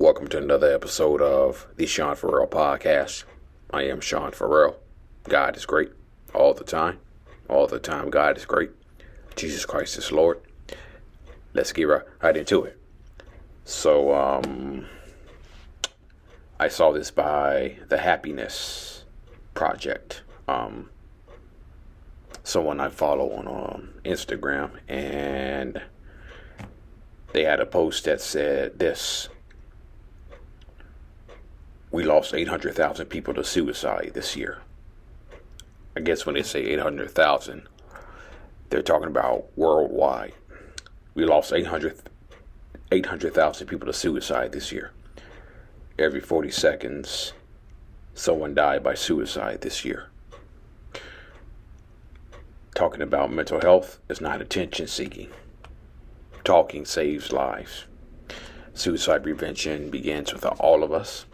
Welcome to another episode of the Sean Farrell Podcast. I am Sean Farrell. God is great all the time. All the time, God is great. Jesus Christ is Lord. Let's get right into it. So, I saw this by the Happiness Project. Someone I follow on Instagram, and they had a post that said this: we lost 800,000 people to suicide this year. I guess when they say 800,000, they're talking about worldwide. We lost 800,000 people to suicide this year. Every 40 seconds, someone died by suicide this year. Talking about mental health is not attention seeking. Talking saves lives. Suicide prevention begins with all of us.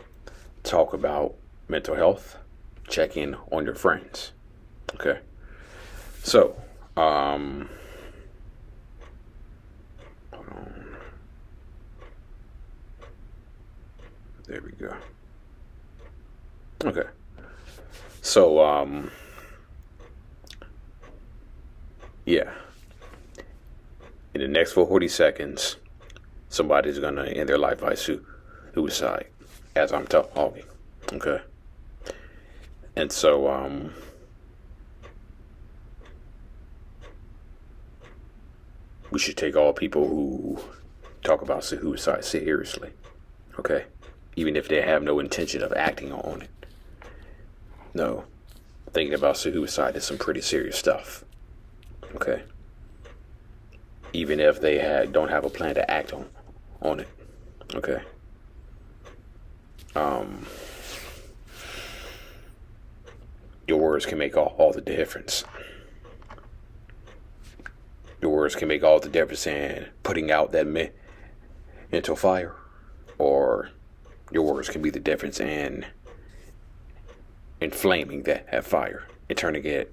Talk about mental health. Check in on your friends. Okay. So, hold on. There we go. Okay. So, yeah. In the next 40 seconds, somebody's going to end their life by suicide as I'm talking. Okay. And so, we should take all people who talk about suicide seriously. Okay. Even if they have no intention of acting on it. No. Thinking about suicide is some pretty serious stuff. Okay. Even if they don't have a plan to act on it. Okay. Your words can make all the difference. Your words can make all the difference in putting out that mental fire, or your words can be the difference in inflaming that fire and turning it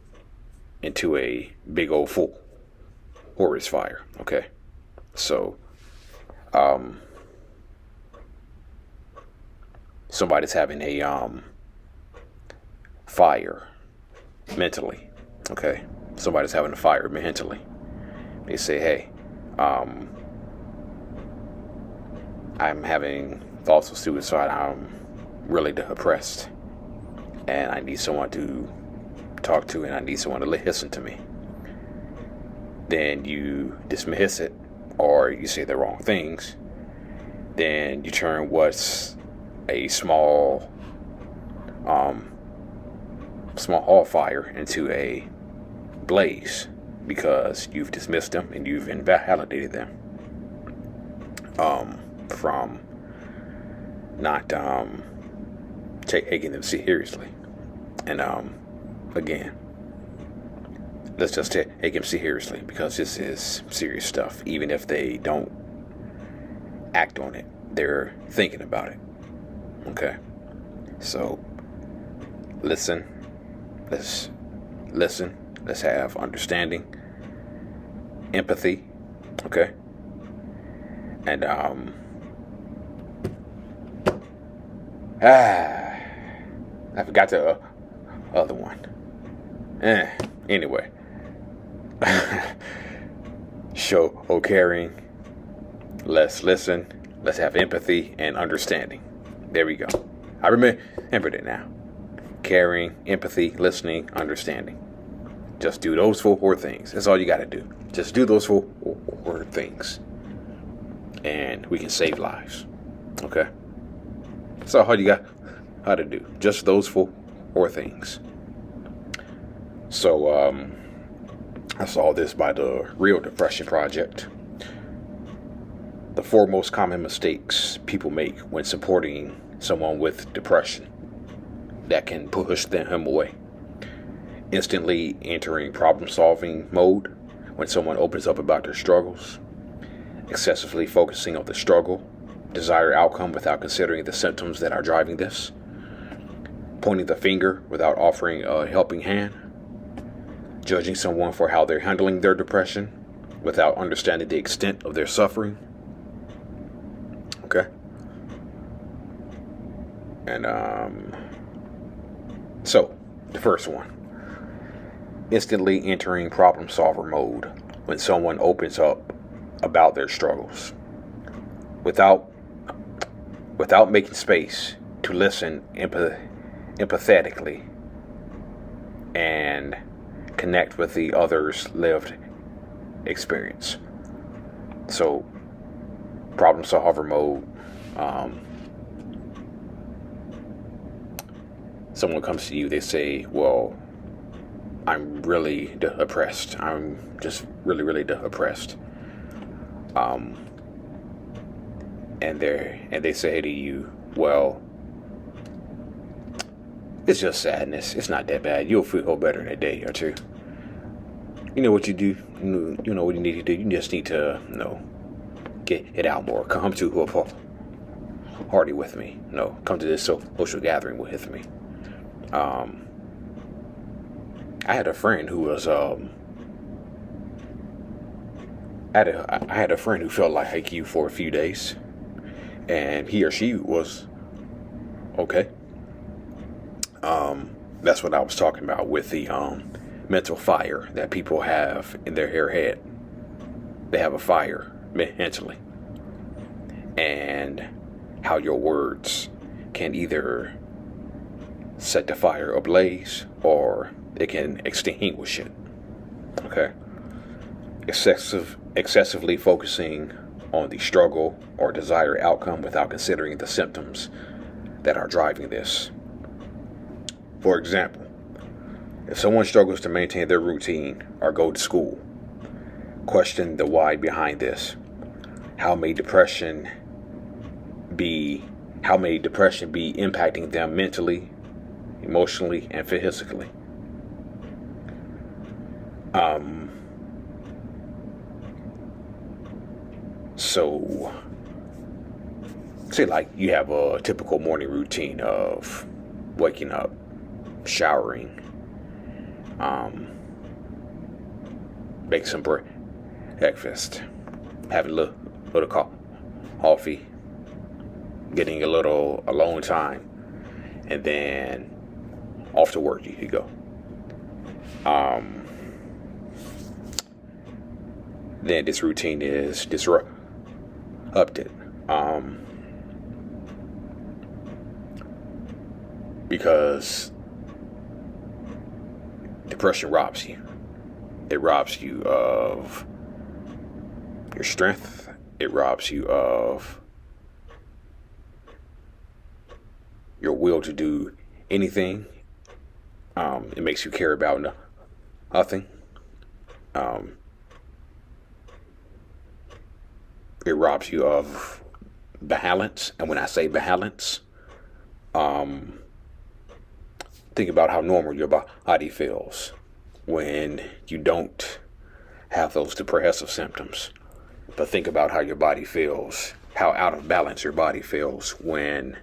into a big old forest fire. Okay. So, somebody's having a fire mentally. Okay. Somebody's having a fire mentally. They say, hey, I'm having thoughts of suicide. I'm really depressed, and I need someone to talk to, and I need someone to listen to me. Then you dismiss it, or you say the wrong things. Then you turn what's a small hall fire into a blaze, because you've dismissed them and you've invalidated them from not taking them seriously. And again, let's just take them seriously, because this is serious stuff. Even if they don't act on it, they're thinking about it. Okay. So listen. Let's listen. Let's have understanding, empathy. Okay. And I forgot the other one. Anyway. Show caring. Let's listen. Let's have empathy and understanding. There we go. I remembered it now. Caring, empathy, listening, understanding. Just do those four things. That's all you got to do. Just do those four things, and we can save lives. Okay? That's all you got to do. Just those four things. So, I saw this by the Real Depression Project. The 4 most common mistakes people make when supporting someone with depression that can push them away. Instantly entering problem-solving mode when someone opens up about their struggles. Excessively focusing on the struggle, desired outcome without considering the symptoms that are driving this. Pointing the finger without offering a helping hand. Judging someone for how they're handling their depression without understanding the extent of their suffering. Okay? And so the first one, instantly entering problem solver mode when someone opens up about their struggles without making space to listen empathetically and connect with the other's lived experience. So problem solver mode, someone comes to you, they say, well, I'm really depressed. I'm just really, really depressed. And they say to you, well, it's just sadness. It's not that bad. You'll feel better in a day or two. You know what you do? You know what you need to do? You just need to, get it out more. Come to a party with me. Come to this social gathering with me. I had a friend who was I had a friend who felt like you for a few days, and he or she was okay. That's what I was talking about with the mental fire that people have in their head. They have a fire mentally, and how your words can either set the fire ablaze or it can extinguish it. Okay. Excessively focusing on the struggle or desired outcome without considering the symptoms that are driving this. For example, if someone struggles to maintain their routine or go to school, question the why behind this. How may depression be impacting them mentally, emotionally, and physically? So, say like you have a typical morning routine of waking up, showering, making some breakfast, having a little coffee, getting a little alone time, and then off to work you go. Then this routine is disrupted. Because depression robs you. It robs you of your strength. It robs you of your will to do anything. It makes you care about nothing. It robs you of balance. And when I say balance, think about how normal your body feels when you don't have those depressive symptoms. But think about how your body feels, how out of balance your body feels when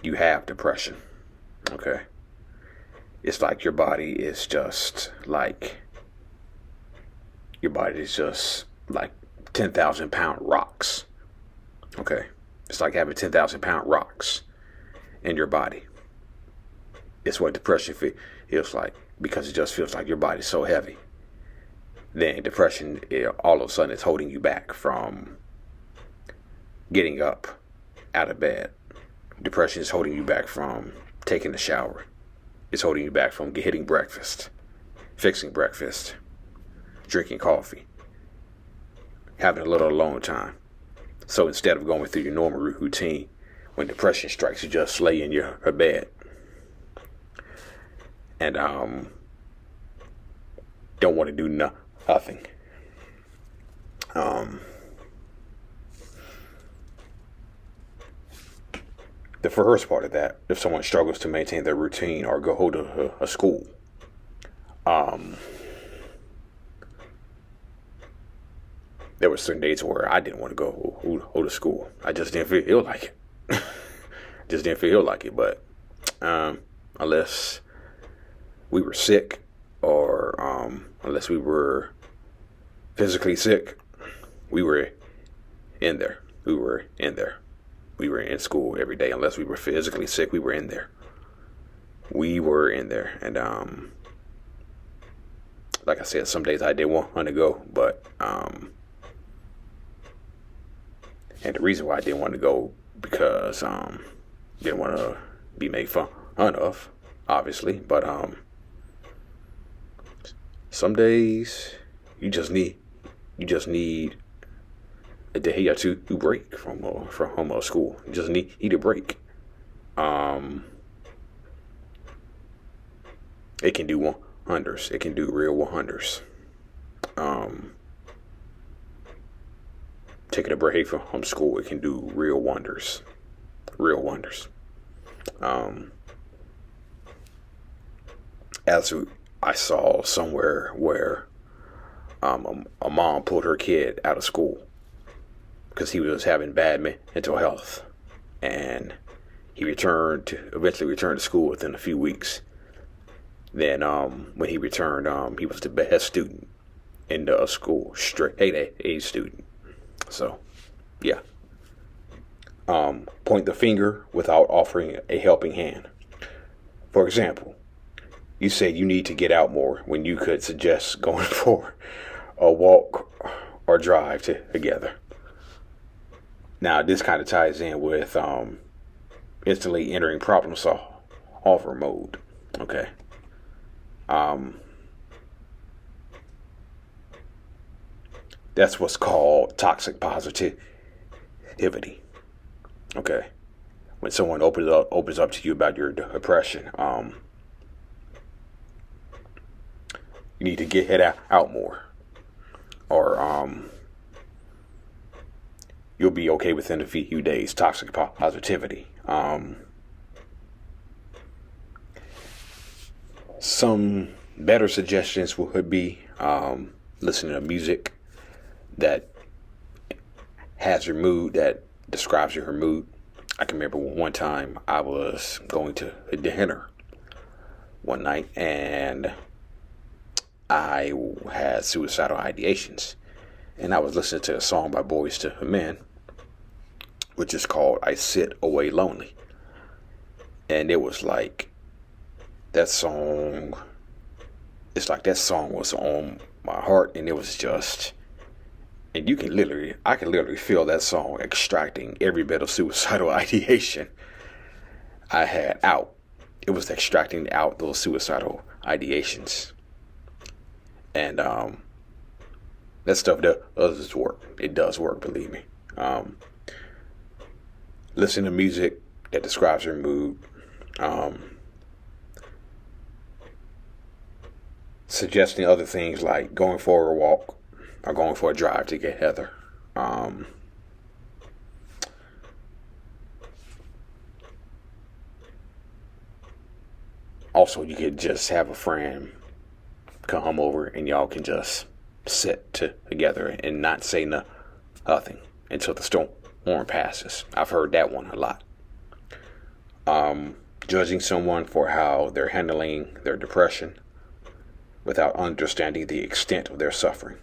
you have depression. Okay? It's like your body is just like 10,000 pound rocks. Okay? It's like having 10,000 pound rocks in your body. It's what depression feels like, because it just feels like your body's so heavy. Then depression, all of a sudden, it's holding you back from getting up out of bed. Depression is holding you back from taking a shower. It's holding you back from hitting breakfast, fixing breakfast, drinking coffee, having a little alone time. So instead of going through your normal routine, when depression strikes, you just lay in your bed. And don't want to do nothing. The first part of that, if someone struggles to maintain their routine or go to a school, there were certain days where I didn't want to go to school. I just didn't feel like it. But unless we were sick, or unless we were physically sick, we were in there. We were in school every day unless we were physically sick. We were in there. We were in there, and like I said, some days I didn't want to go, but and the reason why I didn't want to go because didn't want to be made fun of, obviously, but some days you just need a day or two to break from school. You just need a break. It can do wonders. It can do real wonders. Taking a break from school, it can do real wonders. Real wonders. As I saw somewhere where a mom pulled her kid out of school because he was having bad mental health, and he eventually returned to school within a few weeks. Then when he returned, he was the best student in the school, straight A student. So, yeah. Point the finger without offering a helping hand. For example, you say you need to get out more when you could suggest going for a walk or drive together. Now, this kind of ties in with instantly entering problem solver mode. Okay. That's what's called toxic positivity. Okay. When someone opens up to you about your depression, you need to get it out more, or you'll be okay within a few days. Toxic positivity. Some better suggestions would be listening to music that has your mood, that describes your mood. I can remember one time I was going to a dinner one night, and I had suicidal ideations, and I was listening to a song by Boyz II Men, which is called "I Sit Away Lonely," and it was like that song. It's like that song was on my heart, and it was just. And I can literally feel that song extracting every bit of suicidal ideation I had out. It was extracting out those suicidal ideations. And that stuff does work. It does work, believe me. Listen to music that describes your mood. Suggesting other things like going for a walk or going for a drive together. Also, you could just have a friend come over and y'all can just sit together and not say nothing until the storm passes. I've heard that one a lot. Judging someone for how they're handling their depression without understanding the extent of their suffering.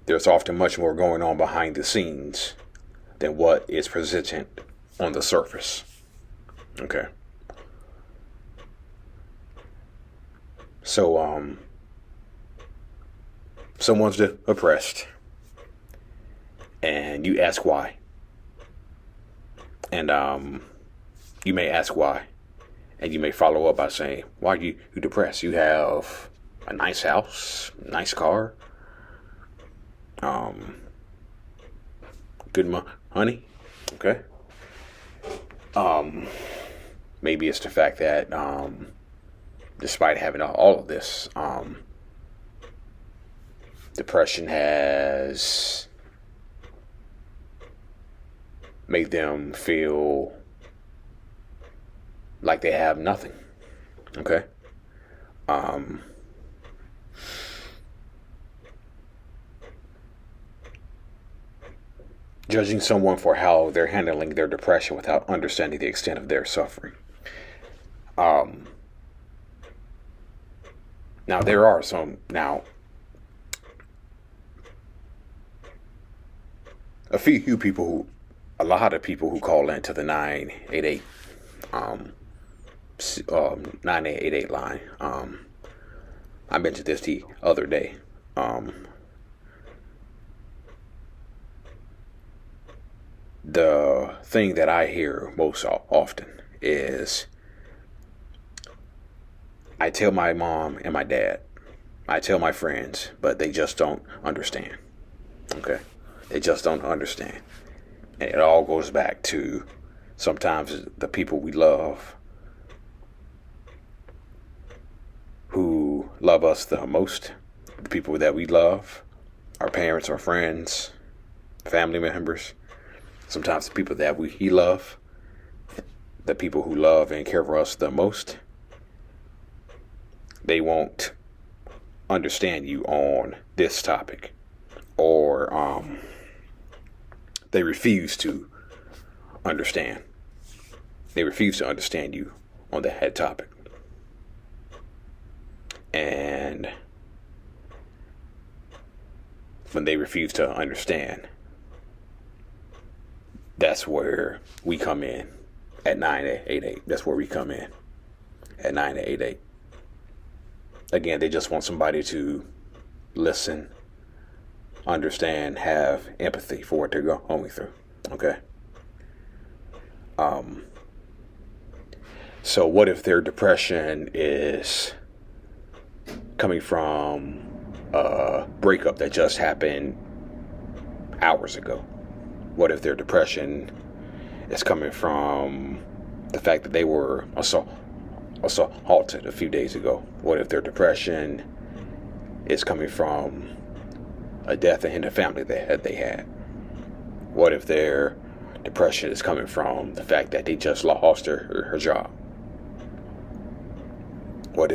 There's often much more going on behind the scenes than what is presented on the surface. Okay. So, someone's depressed, and you ask why. And you may ask why, and you may follow up by saying, "Why are you depressed? You have a nice house, nice car, good money, okay." Maybe it's the fact that despite having all of this, depression has made them feel like they have nothing. Okay. Judging someone for how they're handling their depression without understanding the extent of their suffering. Now there are a few people a lot of people who call into the 9888 line. I mentioned this the other day. The thing that I hear most often is, I tell my mom and my dad, I tell my friends, but they just don't understand. Okay? They just don't understand. And it all goes back to sometimes the people we love, who love us the most, the people that we love, our parents, our friends, family members, sometimes the people that we love, the people who love and care for us the most, they won't understand you on this topic, or they refuse to understand. They refuse to understand you on the head topic. And when they refuse to understand, that's where we come in at 9888. That's where we come in at 9888. Again, they just want somebody to listen, understand, have empathy for what they're going through. Okay? So what if their depression is coming from a breakup that just happened hours ago? What if their depression is coming from the fact that they were assaulted a few days ago? What if their depression is coming from a death in the family that they had? What if their depression is coming from the fact that they just lost her job? What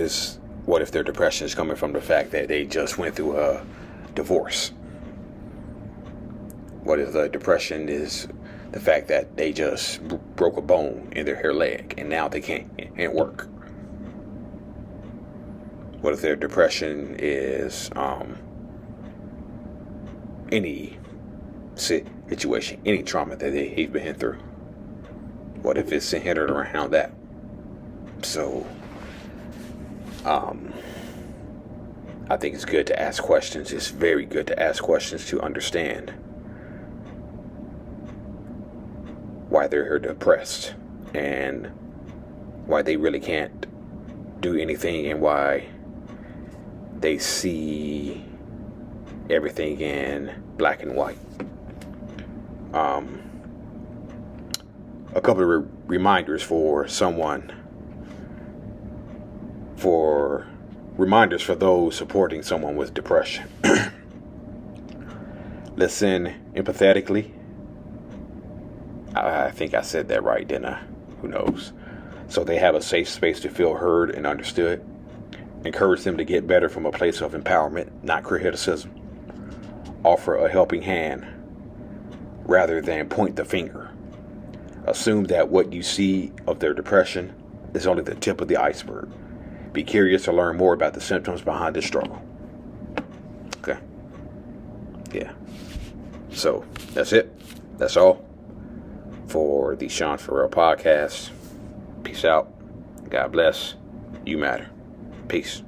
if their depression is coming from the fact that they just went through a divorce? What if the depression is the fact that they just broke a bone in their leg and now they can't work? What if their depression is any situation, any trauma that they've been through? What if it's centered around that? So, I think it's good to ask questions. It's very good to ask questions to understand why they're depressed and why they really can't do anything, and why they see everything in black and white. A couple of reminders for those supporting someone with depression. Listen empathetically. I think I said that right, didn't I? Who knows? So they have a safe space to feel heard and understood. Encourage them to get better from a place of empowerment, not criticism. Offer a helping hand rather than point the finger. Assume that what you see of their depression is only the tip of the iceberg. Be curious to learn more about the symptoms behind this struggle. Okay. Yeah. So that's it. That's all for the Sean Farrell podcast. Peace out. God bless. You matter. Peace.